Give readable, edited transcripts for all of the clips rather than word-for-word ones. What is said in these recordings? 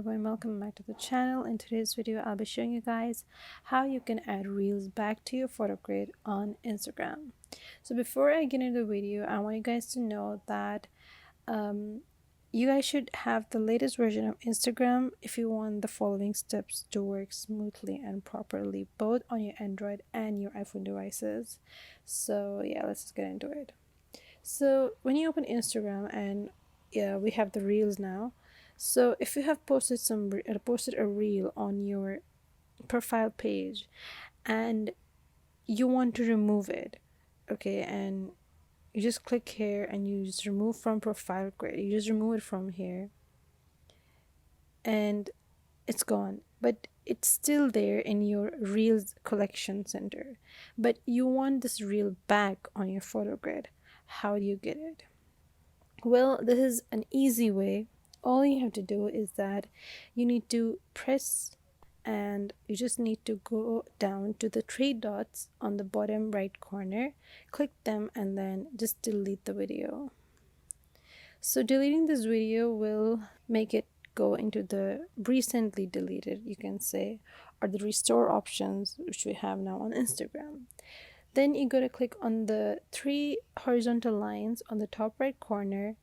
everyone, welcome back to the channel. In today's video I'll be showing you guys how you can add reels back to your photo grid on Instagram. So before I get into the video, I want you guys to know that you guys should have the latest version of Instagram if you want the following steps to work smoothly and properly both on your Android and your iPhone devices. So yeah, let's just get into it. So when you open Instagram, and yeah, we have the reels now. So if you have posted a reel on your profile page and you want to remove it, okay, and you just click here and you just remove from profile grid. You just remove it from here and it's gone. But it's still there in your reels collection center. But you want this reel back on your photo grid. How do you get it? Well, this is an easy way. All you have to do is that you need to press and you just need to go down to the three dots on the bottom right corner, click them, and then just delete the video. So deleting this video will make it go into the recently deleted, you can say, or the restore options which we have now on Instagram. Then you gotta click on the three horizontal lines on the top right corner,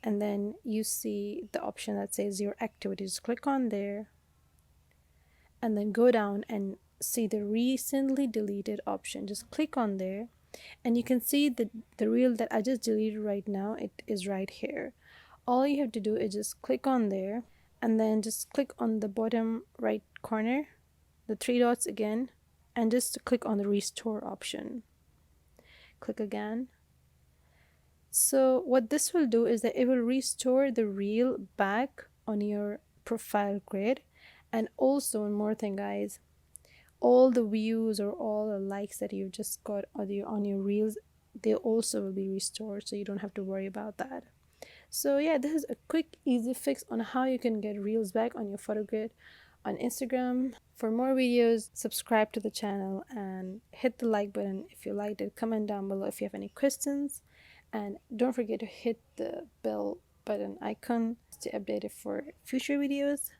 and then you see the option that says your activities. Click on there and then go down and see the recently deleted option. Just click on there and you can see the reel that I just deleted right now. It is right here. All you have to do is just click on there and then just click on the bottom right corner, the three dots again, and just click on the restore option. Click again. So what this will do is that it will restore the reel back on your profile grid. And also one more thing, guys, all the views or all the likes that you've just got on your reels, they also will be restored, so you don't have to worry about that. So yeah, this is a quick easy fix on how you can get reels back on your photo grid on Instagram. For more videos, subscribe to the channel and hit the like button if you liked it. Comment down below if you have any questions, and don't forget to hit the bell button icon to update it for future videos.